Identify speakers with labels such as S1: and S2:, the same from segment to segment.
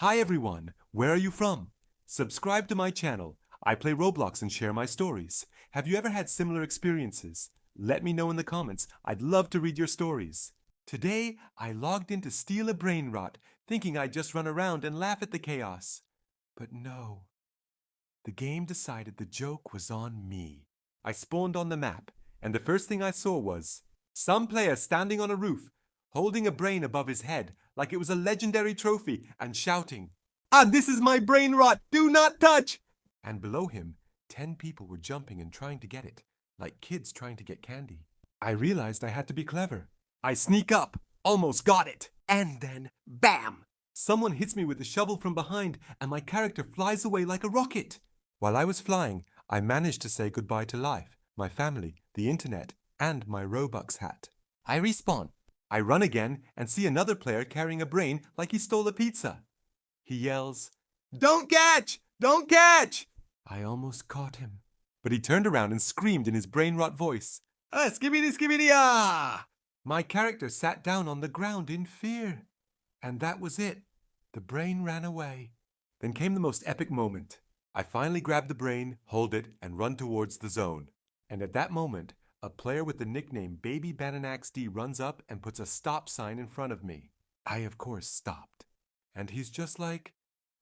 S1: Hi everyone, where are you from? Subscribe to my channel. I play Roblox and share my stories. Have you ever had similar experiences? Let me know in the comments. I'd love to read your stories. Today, I logged in to steal a Brainrot, thinking I'd just run around and laugh at the chaos. But no. The game decided the joke was on me. I spawned on the map, and the first thing I saw was some player standing on a roof, holding a brain above his head like it was a legendary trophy and shouting, "Ah, this is my Brainrot! Do not touch!" And below him, 10 people were jumping and trying to get it, like kids trying to get candy. I realized I had to be clever. I sneak up, almost got it, and then BAM! Someone hits me with a shovel from behind and my character flies away like a rocket. While I was flying, I managed to say goodbye to life, my family, the internet, and my Robux hat. I respawn. I run again and see another player carrying a brain like he stole a pizza. He yells, "Don't catch! Don't catch!" I almost caught him, but he turned around and screamed in his brainrot voice, "Ah, skibbity skibbity ah!" My character sat down on the ground in fear. And that was it. The brain ran away. Then came the most epic moment. I finally grab the brain, hold it, and run towards the zone. And at that moment, a player with the nickname Baby Bananax D runs up and puts a stop sign in front of me. I, of course, stopped. And he's just like,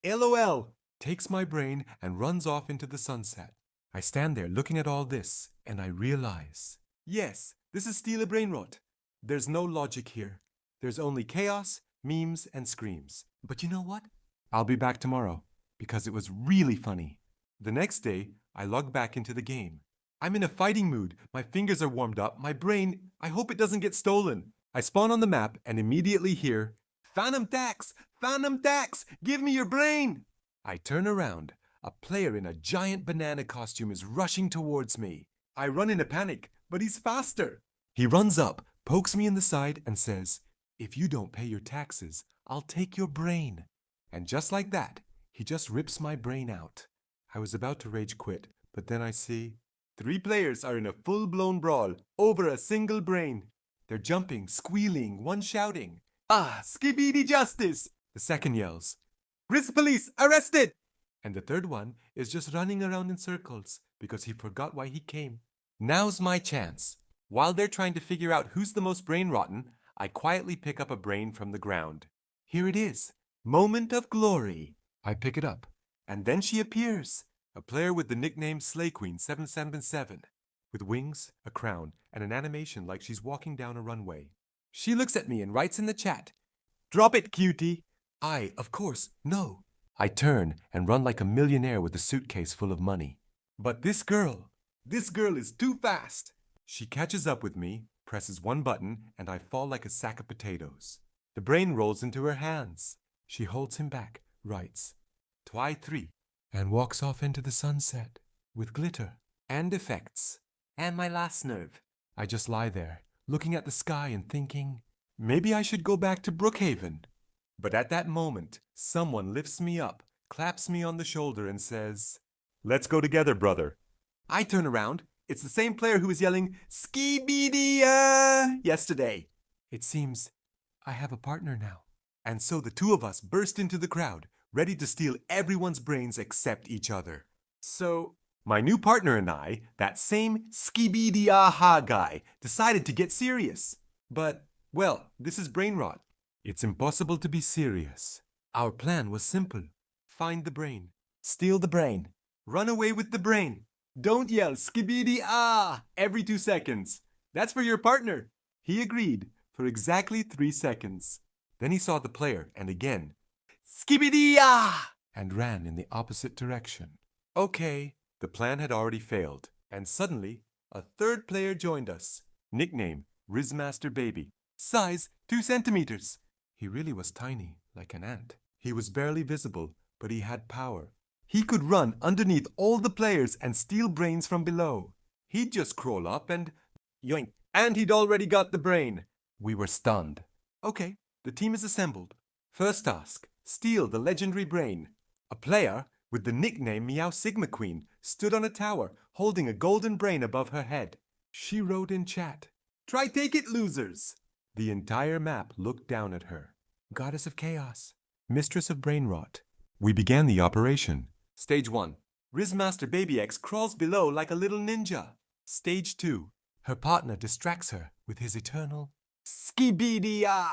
S1: LOL, takes my brain and runs off into the sunset. I stand there looking at all this, and I realize, yes, this is Steal a Brainrot. There's no logic here. There's only chaos, memes, and screams. But you know what? I'll be back tomorrow, because it was really funny. The next day, I log back into the game. I'm in a fighting mood. My fingers are warmed up. My brain, I hope it doesn't get stolen. I spawn on the map and immediately hear, "Phantom Tax! Phantom Tax! Give me your brain!" I turn around. A player in a giant banana costume is rushing towards me. I run in a panic, but he's faster. He runs up, pokes me in the side, and says, "If you don't pay your taxes, I'll take your brain." And just like that, he just rips my brain out. I was about to rage quit, but then I see 3 players are in a full-blown brawl over a single brain. They're jumping, squealing, one shouting, "Ah, skibidi justice!" The second yells, "Grizz police, arrested!" And the third one is just running around in circles because he forgot why he came. Now's my chance. While they're trying to figure out who's the most brain rotten, I quietly pick up a brain from the ground. Here it is. Moment of glory. I pick it up, and then she appears. A player with the nickname Slay Queen 777, with wings, a crown, and an animation like she's walking down a runway. She looks at me and writes in the chat, "Drop it, cutie." I, of course, no. I turn and run like a millionaire with a suitcase full of money. But this girl is too fast. She catches up with me, presses one button, and I fall like a sack of potatoes. The brain rolls into her hands. She holds him back, writes, "Twy 3, and walks off into the sunset with glitter and effects. And my last nerve. I just lie there, looking at the sky and thinking, maybe I should go back to Brookhaven. But at that moment, someone lifts me up, claps me on the shoulder and says, "Let's go together, brother." I turn around. It's the same player who was yelling, "Skibidia!" yesterday. It seems I have a partner now. And so the two of us burst into the crowd, ready to steal everyone's brains except each other. So, my new partner and I, that same Skibidiaha guy, decided to get serious. But, well, this is Brainrot. It's impossible to be serious. Our plan was simple. Find the brain. Steal the brain. Run away with the brain. Don't yell "Skibidi ah" every 2 seconds. That's for your partner. He agreed for exactly 3 seconds. Then he saw the player and again, "Skibidi ah," and ran in the opposite direction. Okay, the plan had already failed. And suddenly, a third player joined us. Nickname, Rizmaster Baby. Size, 2 centimeters. He really was tiny, like an ant. He was barely visible, but he had power. He could run underneath all the players and steal brains from below. He'd just crawl up and yoink, and he'd already got the brain. We were stunned. Okay, the team is assembled. First task, steal the legendary brain. A player with the nickname Meow Sigma Queen stood on a tower holding a golden brain above her head. She wrote in chat, "Try take it, losers." The entire map looked down at her. Goddess of Chaos. mistress of Brainrot. We began the operation. Stage 1. Rizmaster Baby X crawls below like a little ninja. Stage 2. Her partner distracts her with his eternal Skibidia!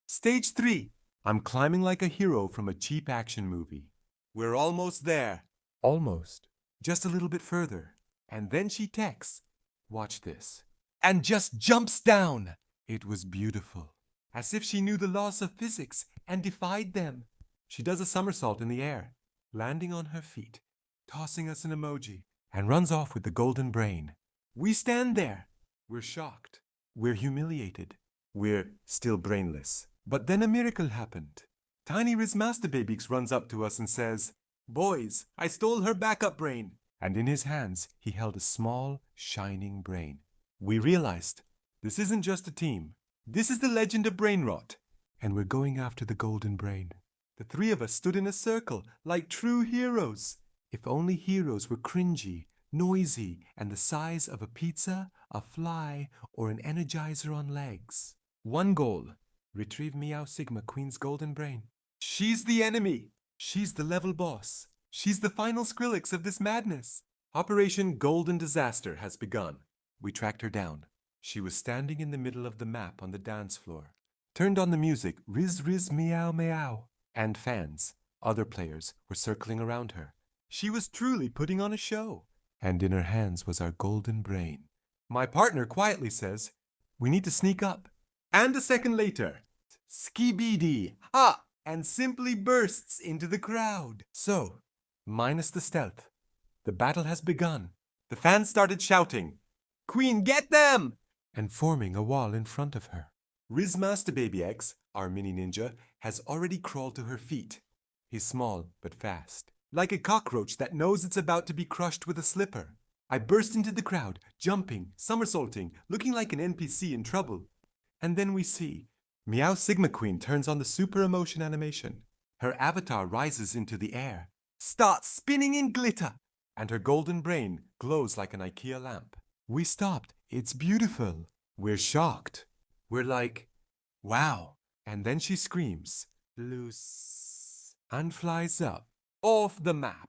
S1: Stage 3. I'm climbing like a hero from a cheap action movie. We're almost there. Almost. Just a little bit further. And then she texts. Watch this. And just jumps down. It was beautiful. As if she knew the laws of physics and defied them. She does a somersault in the air, landing on her feet, tossing us an emoji, and runs off with the golden brain. We stand there. We're shocked. We're humiliated. We're still brainless. But then a miracle happened. Tiny Rizmaster Babyx runs up to us and says, "Boys, I stole her backup brain." And in his hands, he held a small, shining brain. We realized, this isn't just a team. This is the legend of Brainrot. And we're going after the golden brain. The three of us stood in a circle, like true heroes. If only heroes were cringy, noisy, and the size of a pizza, a fly, or an energizer on legs. One goal, retrieve Meow Sigma Queen's golden brain. She's the enemy. She's the level boss. She's the final Skrillex of this madness. Operation Golden Disaster has begun. We tracked her down. She was standing in the middle of the map on the dance floor. Turned on the music, Riz Riz Meow Meow. And fans, other players, were circling around her. She was truly putting on a show. And in her hands was our golden brain. My partner quietly says, "We need to sneak up." And a second later, Skibidi, ha! And simply bursts into the crowd. So, minus the stealth, the battle has begun. The fans started shouting, "Queen, get them!" and forming a wall in front of her. Rizmaster Baby X, our mini ninja, has already crawled to her feet. He's small but fast, like a cockroach that knows it's about to be crushed with a slipper. I burst into the crowd, jumping, somersaulting, looking like an NPC in trouble. And then we see Meow Sigma Queen turns on the super emotion animation. Her avatar rises into the air, starts spinning in glitter, and her golden brain glows like an IKEA lamp. We stopped. It's beautiful. We're shocked. We're like, wow. And then she screams, "Loose," and flies up, off the map,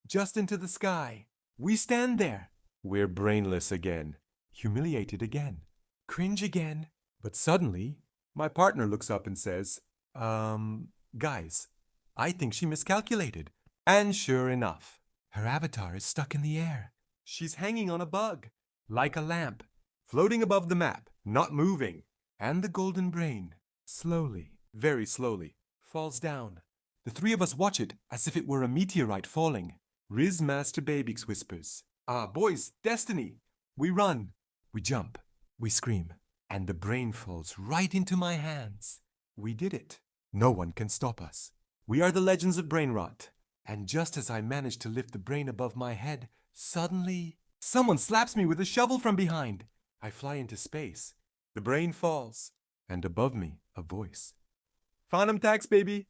S1: just into the sky. We stand there. We're brainless again, humiliated again, cringe again. But suddenly, my partner looks up and says, guys, I think she miscalculated." And sure enough, her avatar is stuck in the air. She's hanging on a bug, like a lamp, floating above the map, not moving. And the golden brain, slowly, very slowly, falls down. The three of us watch it as if it were a meteorite falling. Rizmaster Babyx whispers, "Boys, destiny." We run, we jump, we scream, and the brain falls right into my hands. We did it. No one can stop us. We are the legends of Brainrot. And just as I manage to lift the brain above my head, suddenly, someone slaps me with a shovel from behind. I fly into space. The brain falls, and above me, a voice. "Phantom tax, baby.